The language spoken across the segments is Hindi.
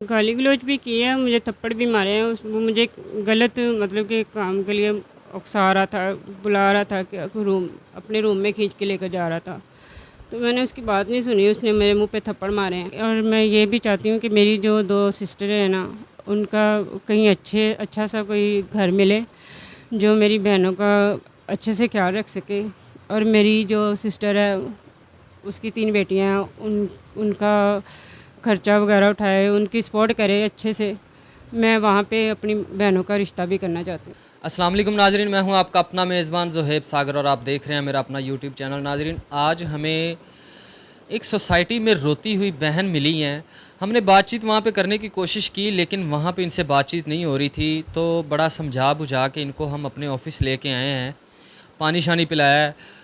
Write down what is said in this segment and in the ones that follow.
गाली गलौज भी की है, मुझे थप्पड़ भी मारे हैं। वो मुझे गलत मतलब कि काम के लिए उकसा रहा था, बुला रहा था कि अपने रूम में खींच के लेकर जा रहा था। तो मैंने उसकी बात नहीं सुनी, उसने मेरे मुंह पे थप्पड़ मारे हैं। और मैं ये भी चाहती हूँ कि मेरी जो 2 सिस्टर है ना, उनका कहीं अच्छा सा कोई घर मिले जो मेरी बहनों का अच्छे से ख्याल रख सके। और मेरी जो सिस्टर है, उसकी 3 बेटियां हैं, उनका खर्चा वगैरह उठाए, उनकी सपोर्ट करे अच्छे से। मैं वहाँ पे अपनी बहनों का रिश्ता भी करना चाहती हूँ। अस्सलाम वालेकुम नाजरीन, मैं हूं आपका अपना मेज़बान ज़ुहैब सागर और आप देख रहे हैं मेरा अपना यूट्यूब चैनल। नाजरीन, आज हमें एक सोसाइटी में रोती हुई बहन मिली हैं। हमने बातचीत वहाँ पे करने की कोशिश की, लेकिन वहाँ पे इनसे बातचीत नहीं हो रही थी। तो बड़ा समझा बुझा के इनको हम अपने ऑफिस लेके आए हैं, पानी शानी पिलाया है।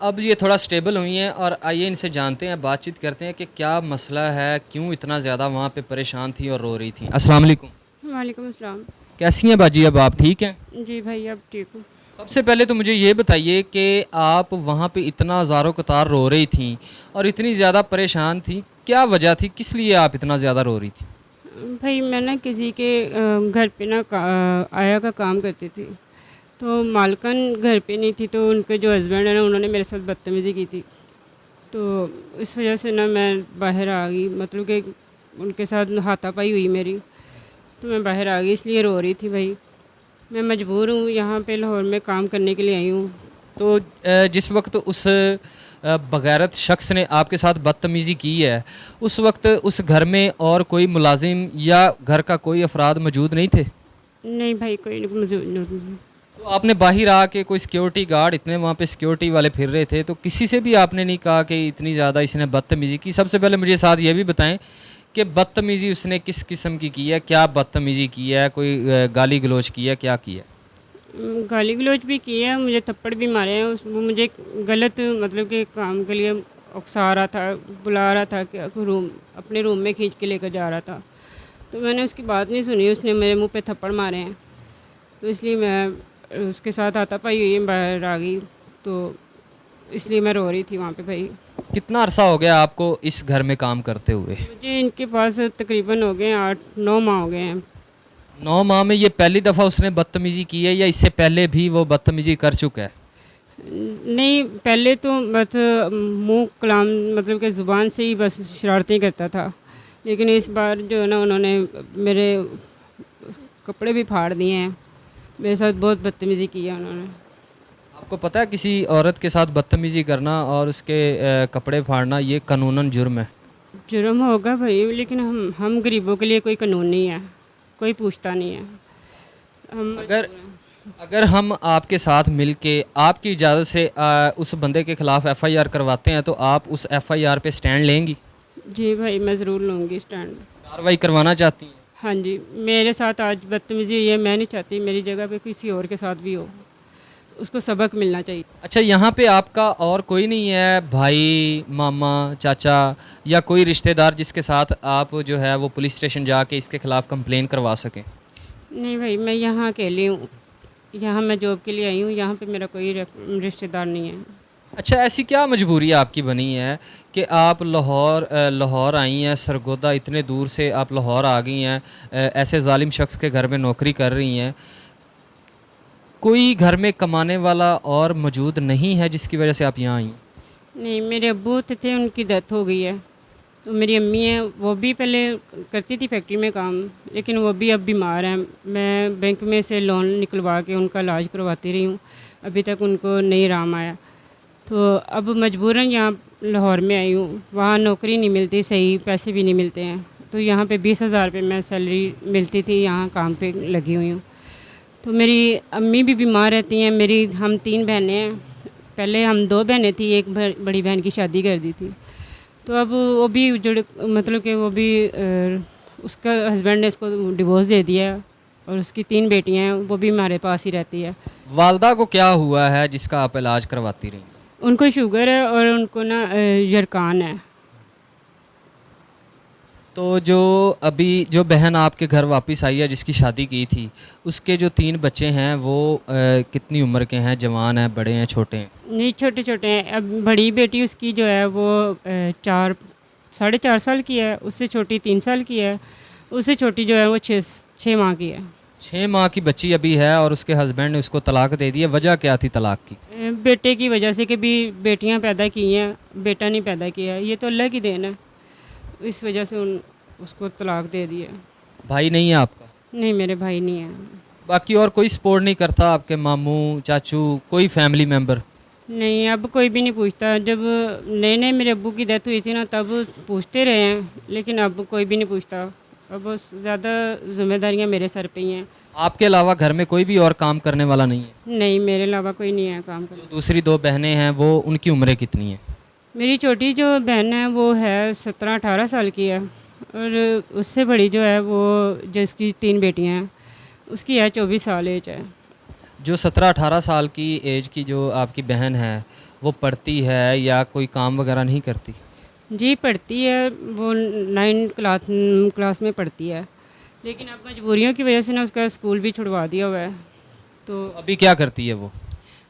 अब ये थोड़ा स्टेबल हुई हैं और आइए इनसे जानते हैं, बातचीत करते हैं कि क्या मसला है, क्यों इतना ज़्यादा वहाँ पे परेशान थी और रो रही थी। अस्सलाम वालेकुम। वालेकुम अस्सलाम। कैसी हैं बाजी, अब आप ठीक हैं? जी भाई, अब ठीक हूँ। सबसे पहले तो मुझे ये बताइए कि आप वहाँ पे इतना ज़ारो कतार रो रही थी और इतनी ज़्यादा परेशान थी, क्या वजह थी, किस लिए आप इतना ज़्यादा रो रही थी? भाई मैं ना किसी के घर पे ना आया का काम करती थी। तो मालकन घर पे नहीं थी, तो उनके जो हस्बैंड है ना, उन्होंने मेरे साथ बदतमीज़ी की थी। तो इस वजह से ना मैं बाहर आ गई, मतलब कि उनके साथ हाथापाई हुई मेरी। तो मैं बाहर आ गई, इसलिए रो रही थी भाई। मैं मजबूर हूँ, यहाँ पे लाहौर में काम करने के लिए आई हूँ। तो जिस वक्त उस बगैरत शख्स ने आपके साथ बदतमीज़ी की है, उस वक्त उस घर में और कोई मुलाजिम या घर का कोई अफराद मौजूद नहीं थे? नहीं भाई, कोई मौजूद नहीं। तो आपने बाहर आके, कोई सिक्योरिटी गार्ड, इतने वहाँ पे सिक्योरिटी वाले फिर रहे थे, तो किसी से भी आपने नहीं कहा कि इतनी ज़्यादा इसने बदतमीज़ी की? सबसे पहले मुझे साथ ये भी बताएं कि बदतमीज़ी उसने किस किस्म की है, क्या बदतमीज़ी की है, कोई गाली गलौज की है, क्या की है? गाली गलौज भी की है, मुझे थप्पड़ भी मारे हैं। वो मुझे गलत मतलब कि काम के लिए उकसा रहा था, बुला रहा था कि अपने रूम में खींच के लेकर जा रहा था। तो मैंने उसकी बात नहीं सुनी, उसने मेरे मुंह पे थप्पड़ मारे हैं। तो इसलिए मैं उसके साथ हाथापाई हुई, बाहर आ गई। तो इसलिए मैं रो रही थी वहाँ पे भाई। कितना अरसा हो गया आपको इस घर में काम करते हुए? मुझे इनके पास तकरीबन हो गए 8-9 माह हो गए हैं। 9 माह में ये पहली दफ़ा उसने बदतमीज़ी की है या इससे पहले भी वो बदतमीज़ी कर चुका है? नहीं, पहले तो बस मुंह कलाम मतलब कि ज़ुबान से ही बस शरारतें करता था। लेकिन इस बार जो है ना, उन्होंने मेरे कपड़े भी फाड़ दिए हैं। मेरे साथ बहुत बदतमीज़ी की है उन्होंने। आपको पता है किसी औरत के साथ बदतमीज़ी करना और उसके कपड़े फाड़ना ये कानूनन जुर्म है। जुर्म होगा भाई, लेकिन हम गरीबों के लिए कोई कानून नहीं है, कोई पूछता नहीं है। हम अगर अगर हम आपके साथ मिलके आपकी इजाज़त से उस बंदे के ख़िलाफ़ एफ़आईआर करवाते हैं, तो आप उस एफ़आईआर पे स्टैंड लेंगी? जी भाई, मैं ज़रूर लूँगी स्टैंड। कार्रवाई करवाना चाहती हैं? हाँ जी, मेरे साथ आज बदतमीज़ी हुई है, मैं नहीं चाहती मेरी जगह पे किसी और के साथ भी हो। उसको सबक मिलना चाहिए। अच्छा, यहाँ पे आपका और कोई नहीं है, भाई, मामा, चाचा या कोई रिश्तेदार जिसके साथ आप जो है वो पुलिस स्टेशन जाके इसके ख़िलाफ़ कंप्लेन करवा सकें? नहीं भाई, मैं यहाँ अकेली हूँ। यहाँ मैं जॉब के लिए आई हूँ, यहाँ पे मेरा कोई रिश्तेदार नहीं है। अच्छा, ऐसी क्या मजबूरी आपकी बनी है कि आप लाहौर आई हैं, सरगोदा इतने दूर से आप लाहौर आ गई हैं, ऐसे ज़ालिम शख्स के घर में नौकरी कर रही हैं, कोई घर में कमाने वाला और मौजूद नहीं है जिसकी वजह से आप यहाँ आई? नहीं, मेरे अब्बू होते थे, उनकी डेथ हो गई है। तो मेरी अम्मी है, वो भी पहले करती थी फैक्ट्री में काम, लेकिन वो भी अब बीमार हैं। मैं बैंक में से लोन निकलवा के उनका इलाज करवाती रही हूँ, अभी तक उनको नहीं आराम आया। तो अब मजबूरन यहाँ लाहौर में आई हूँ। वहाँ नौकरी नहीं मिलती, सही पैसे भी नहीं मिलते हैं। तो यहाँ पे 20,000 रुपये मैं सैलरी मिलती थी, यहाँ काम पे लगी हुई हूँ। तो मेरी अम्मी भी बीमार रहती हैं। हम 3 बहनें हैं। पहले हम 2 बहनें थी, एक बड़ी बहन की शादी कर दी थी। तो अब वो भी जुड़ मतलब कि वो भी उसका हस्बैंड ने उसको डिवोर्स दे दिया है। और उसकी 3 बेटियां हैं, वो भी हमारे पास ही रहती है। वालदा को क्या हुआ है जिसका आप इलाज करवाती रही? उनको शुगर है और उनको ना यरकान है। तो जो बहन आपके घर वापस आई है जिसकी शादी की थी, उसके जो 3 बच्चे हैं वो कितनी उम्र के हैं, जवान हैं, बड़े हैं, छोटे हैं? नहीं, छोटे छोटे हैं। अब बड़ी बेटी उसकी जो है वो 4 साढ़े 4 साल की है, उससे छोटी 3 साल की है। उससे छोटी जो है वो 6 माह की है। 6 माह की बच्ची अभी है और उसके हस्बैंड ने उसको तलाक दे दी है। वजह क्या थी तलाक की? बेटे की वजह से कि भी बेटियां पैदा की हैं, बेटा नहीं पैदा किया, ये तो अल्लाह की देन है, इस वजह से उसको तलाक दे दी है। भाई नहीं है आपका? नहीं, मेरे भाई नहीं है। बाकी और कोई सपोर्ट नहीं करता? आपके मामू चाचू कोई फैमिली मेम्बर? नहीं, अब कोई भी नहीं पूछता। जब नए नए मेरे अब्बू की डेथ हुई थी ना, तब पूछते रहे हैं, लेकिन अब कोई भी नहीं पूछता। अब ज़्यादा जिम्मेदारियां मेरे सर पे ही हैं। आपके अलावा घर में कोई भी और काम करने वाला नहीं है? नहीं, मेरे अलावा कोई नहीं है काम करने। दूसरी 2 बहनें हैं, वो उनकी उम्रें कितनी है? मेरी छोटी जो बहन है वो है 17-18 साल की है, और उससे बड़ी जो है वो, जिसकी 3 बेटियां हैं, उसकी है 24 साल एज है। जो 17-18 साल की एज की जो आपकी बहन है, वो पढ़ती है या कोई काम वगैरह नहीं करती? जी पढ़ती है, वो 9 क्लास में पढ़ती है, लेकिन अब मजबूरियों की वजह से ना उसका स्कूल भी छुड़वा दिया हुआ है। तो अभी क्या करती है वो?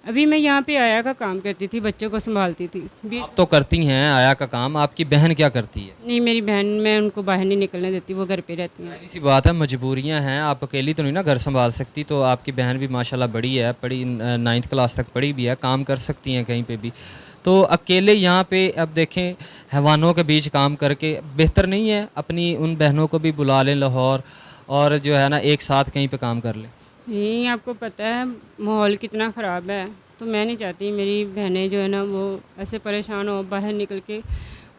अभी मैं यहाँ पे आया का काम करती थी, बच्चों को संभालती थी भी। आप तो करती हैं आया का काम, आपकी बहन क्या करती है? नहीं, मेरी बहन, मैं उनको बाहर नहीं निकलने देती, वो घर पे रहती हैं। ऐसी बात है, मजबूरियां हैं, आप अकेली तो नहीं ना घर संभाल सकती। तो आपकी बहन भी माशाल्लाह बड़ी है, पढ़ी 9th क्लास तक पढ़ी भी है, काम कर सकती हैं कहीं पे भी। तो अकेले यहाँ पे अब देखें, हैवानों के बीच काम करके बेहतर नहीं है अपनी उन बहनों को भी बुला लें लाहौर, और जो है ना एक साथ कहीं पे काम कर लें? यही आपको पता है माहौल कितना ख़राब है, तो मैं नहीं चाहती मेरी बहनें जो है ना वो ऐसे परेशान हो, बाहर निकल के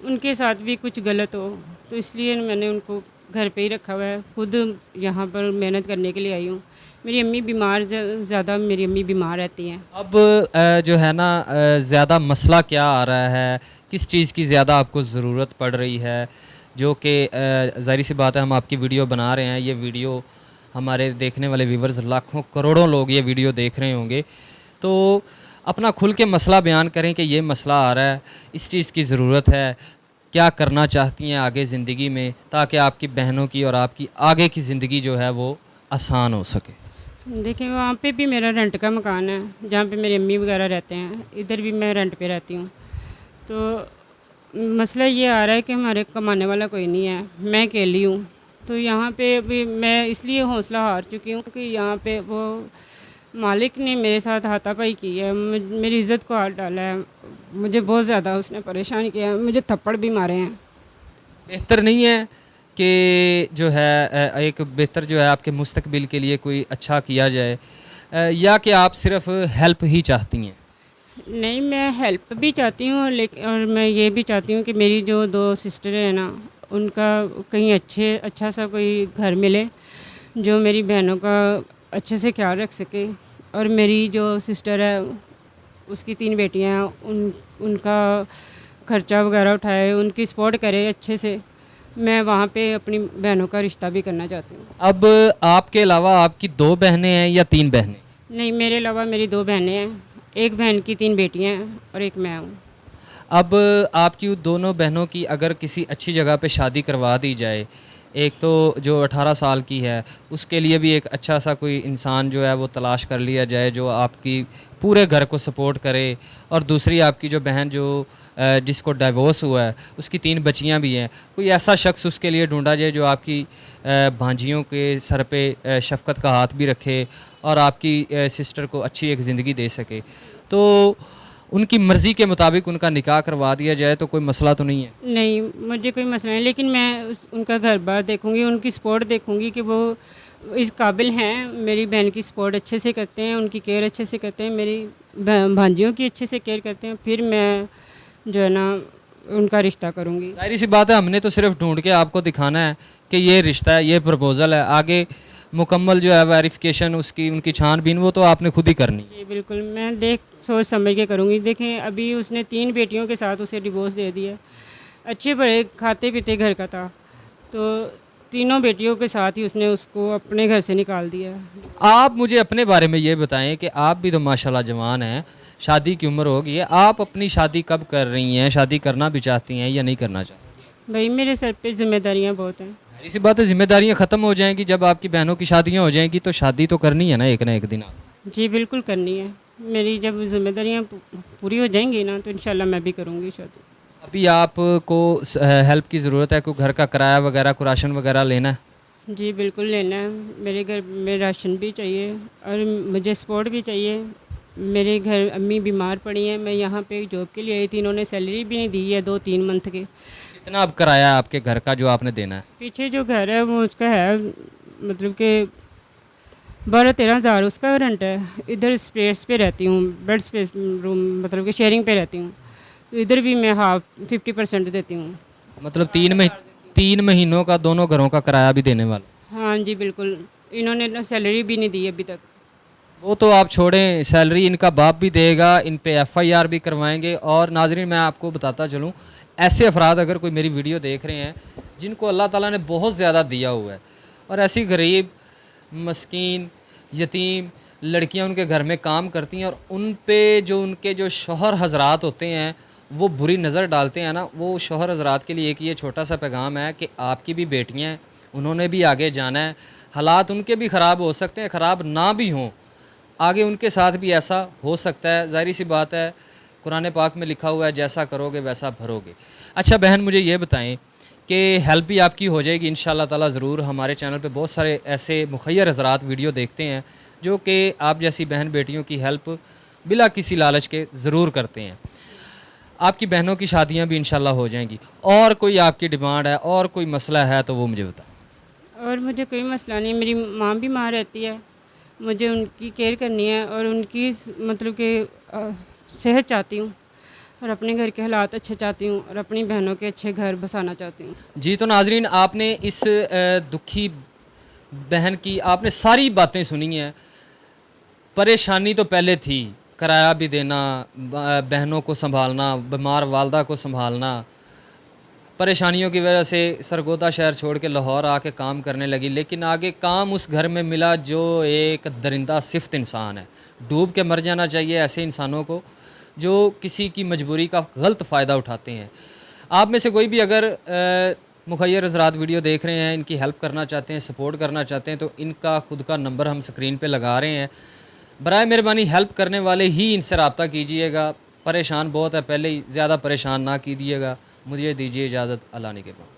उनके साथ भी कुछ गलत हो। तो इसलिए मैंने उनको घर पे ही रखा हुआ है, खुद यहाँ पर मेहनत करने के लिए आई हूँ। मेरी अम्मी बीमार, ज़्यादा मेरी अम्मी बीमार रहती हैं। अब जो है ना ज़्यादा मसला क्या आ रहा है, किस चीज़ की ज़्यादा आपको ज़रूरत पड़ रही है? जो कि ज़ाहिर सी बात है, हम आपकी वीडियो बना रहे हैं, ये वीडियो हमारे देखने वाले व्यूवर्स लाखों करोड़ों लोग ये वीडियो देख रहे होंगे। तो अपना खुल के मसला बयान करें कि ये मसला आ रहा है, इस चीज़ की ज़रूरत है, क्या करना चाहती हैं आगे ज़िंदगी में, ताकि आपकी बहनों की और आपकी आगे की ज़िंदगी जो है वो आसान हो सके। देखिए, वहाँ पे भी मेरा रेंट का मकान है, जहाँ पे मेरी अम्मी वगैरह रहते हैं, इधर भी मैं रेंट पे रहती हूँ। तो मसला ये आ रहा है कि हमारे कमाने वाला कोई नहीं है, मैं अकेली हूँ। तो यहाँ पे अभी मैं इसलिए हौसला हार चुकी हूँ कि यहाँ पे वो मालिक ने मेरे साथ हाथापाई की है, मेरी इज़्ज़त को हाथ डाला है, मुझे बहुत ज़्यादा उसने परेशान किया है, मुझे थप्पड़ भी मारे हैं। बेहतर नहीं है कि जो है एक बेहतर जो है आपके मुस्तकबिल के लिए कोई अच्छा किया जाए, या कि आप सिर्फ हेल्प ही चाहती हैं? नहीं, मैं हेल्प भी चाहती हूँ, लेकिन और मैं ये भी चाहती हूँ कि मेरी जो 2 सिस्टर हैं ना, उनका कहीं अच्छा सा कोई घर मिले जो मेरी बहनों का अच्छे से ख्याल रख सके। और मेरी जो सिस्टर है, उसकी 3 बेटियां हैं, उनका खर्चा वगैरह उठाए, उनकी सपोर्ट करे अच्छे से। मैं वहाँ पे अपनी बहनों का रिश्ता भी करना चाहती हूँ। अब आपके अलावा आपकी 2 बहनें हैं या 3 बहनें? नहीं, मेरे अलावा मेरी 2 बहनें हैं, एक बहन की 3 बेटियां हैं और एक मैं हूँ। अब आपकी उन दोनों बहनों की अगर किसी अच्छी जगह पे शादी करवा दी जाए, एक तो जो 18 साल की है उसके लिए भी एक अच्छा सा कोई इंसान जो है वो तलाश कर लिया जाए जो आपकी पूरे घर को सपोर्ट करे, और दूसरी आपकी जो बहन जो जिसको डाइवोर्स हुआ है, उसकी 3 बच्चियां भी हैं, कोई ऐसा शख्स उसके लिए ढूंढा जाए जो आपकी भांजियों के सर पे शफ़क़त का हाथ भी रखे और आपकी सिस्टर को अच्छी एक ज़िंदगी दे सके। तो उनकी मर्ज़ी के मुताबिक उनका निकाह करवा दिया जाए तो कोई मसला तो नहीं है? नहीं, मुझे कोई मसला नहीं, लेकिन मैं उनका घर बार देखूंगी, उनकी सपोर्ट देखूंगी कि वो इस काबिल हैं, मेरी बहन की सपोर्ट अच्छे से करते हैं, उनकी केयर अच्छे से करते हैं, मेरी भांजियों की अच्छे से केयर करते हैं, फिर मैं जो है ना उनका रिश्ता करूँगी। जाहिर सी बात है, हमने तो सिर्फ ढूंढ के आपको दिखाना है कि ये रिश्ता है, ये प्रपोज़ल है। आगे मुकम्मल जो है वेरिफिकेशन उसकी उनकी छानबीन वो तो आपने खुद ही करनी है। जी बिल्कुल, मैं देख सोच समझ के करूँगी। देखें, अभी उसने 3 बेटियों के साथ उसे डिवोर्स दे दिया, अच्छे बड़े खाते पीते घर का था, तो तीनों बेटियों के साथ ही उसने उसको अपने घर से निकाल दिया। आप मुझे अपने बारे में ये बताएं कि आप भी तो माशाल्लाह जवान हैं, शादी की उम्र हो गई है, आप अपनी शादी कब कर रही हैं? शादी करना भी चाहती हैं या नहीं करना चाहती? भाई, मेरे सर पे जिम्मेदारियाँ बहुत हैं। इसी बात है, जिम्मेदारियाँ ख़त्म हो जाएंगी जब आपकी बहनों की शादियाँ हो जाएंगी, तो शादी तो करनी है ना एक दिन आप। जी बिल्कुल करनी है, मेरी जब जिम्मेदारियाँ पूरी हो जाएंगी ना तो इंशाल्लाह मैं भी करूँगी शादी। अभी आपको हेल्प की ज़रूरत है, कोई घर का किराया वगैरह, कोई राशन वगैरह लेना है? जी बिल्कुल लेना है। मेरे घर में राशन भी चाहिए और मुझे सपोर्ट भी चाहिए। मेरे घर अम्मी बीमार पड़ी हैं, मैं यहाँ पे जॉब के लिए आई थी, इन्होंने सैलरी भी नहीं दी है 2-3 मंथ की। कितना अब किराया है आपके घर का जो आपने देना है? पीछे जो घर है वो उसका है, मतलब कि 12-13 हज़ार उसका रेंट है। इधर स्पेस पे रहती हूँ, बेड स्पेस रूम, मतलब कि शेयरिंग पे रहती हूँ। तो इधर भी मैं हाफ 50% देती हूँ। मतलब 3 महीनों का दोनों घरों का किराया भी देने वाला? हाँ जी बिल्कुल, इन्होंने ना सैलरी भी नहीं दी अभी तक। वो तो आप छोड़ें, सैलरी इनका बाप भी देगा, इन पे एफआईआर भी करवाएंगे। और नाजरीन मैं आपको बताता चलूँ, ऐसे अफराद अगर कोई मेरी वीडियो देख रहे हैं जिनको अल्लाह ताला ने बहुत ज़्यादा दिया हुआ है और ऐसी गरीब मस्कीन यतीम लड़कियां उनके घर में काम करती हैं और उन पे जो उनके जो शौहर हजरात होते हैं वो बुरी नज़र डालते हैं ना, वो शौहर हजरात के लिए एक ये छोटा सा पैगाम है कि आपकी भी बेटियां हैं, उन्होंने भी आगे जाना है। हालात उनके भी ख़राब हो सकते हैं, ख़राब ना भी हों, आगे उनके साथ भी ऐसा हो सकता है। ज़ाहिर सी बात है, कुरान पाक में लिखा हुआ है जैसा करोगे वैसा भरोगे। अच्छा बहन, मुझे ये बताएं कि हेल्प भी आपकी हो जाएगी इंशाल्लाह ताला ज़रूर। हमारे चैनल पे बहुत सारे ऐसे मुखय्यर हज़रात वीडियो देखते हैं जो कि आप जैसी बहन बेटियों की हेल्प बिला किसी लालच के ज़रूर करते हैं। आपकी बहनों की शादियां भी इंशाल्लाह हो जाएंगी। और कोई आपकी डिमांड है और कोई मसला है तो वो मुझे बताएं। और मुझे कोई मसला नहीं, मेरी माँ भी माँ रहती है, मुझे उनकी केयर करनी है और उनकी मतलब कि सेहत चाहती हूँ और अपने घर के हालात अच्छे चाहती हूँ और अपनी बहनों के अच्छे घर बसाना चाहती हूँ। जी तो नाजरीन, आपने इस दुखी बहन की आपने सारी बातें सुनी हैं। परेशानी तो पहले थी, किराया भी देना, बहनों को संभालना, बीमार वालदा को संभालना। परेशानियों की वजह से सरगोदा शहर छोड़ के लाहौर आके काम करने लगी, लेकिन आगे काम उस घर में मिला जो एक दरिंदा सिफ्त इंसान है। डूब के मर जाना चाहिए ऐसे इंसानों को जो किसी की मजबूरी का गलत फ़ायदा उठाते हैं। आप में से कोई भी अगर मुखय्यर हज़रात वीडियो देख रहे हैं, इनकी हेल्प करना चाहते हैं, सपोर्ट करना चाहते हैं, तो इनका खुद का नंबर हम स्क्रीन पे लगा रहे हैं। बराए मेहरबानी हेल्प करने वाले ही इनसे रब्ता कीजिएगा। परेशान बहुत है, पहले ही ज़्यादा परेशान ना कीजिएगा। मुझे दीजिए इजाज़त, अल्लाह ने के बाद।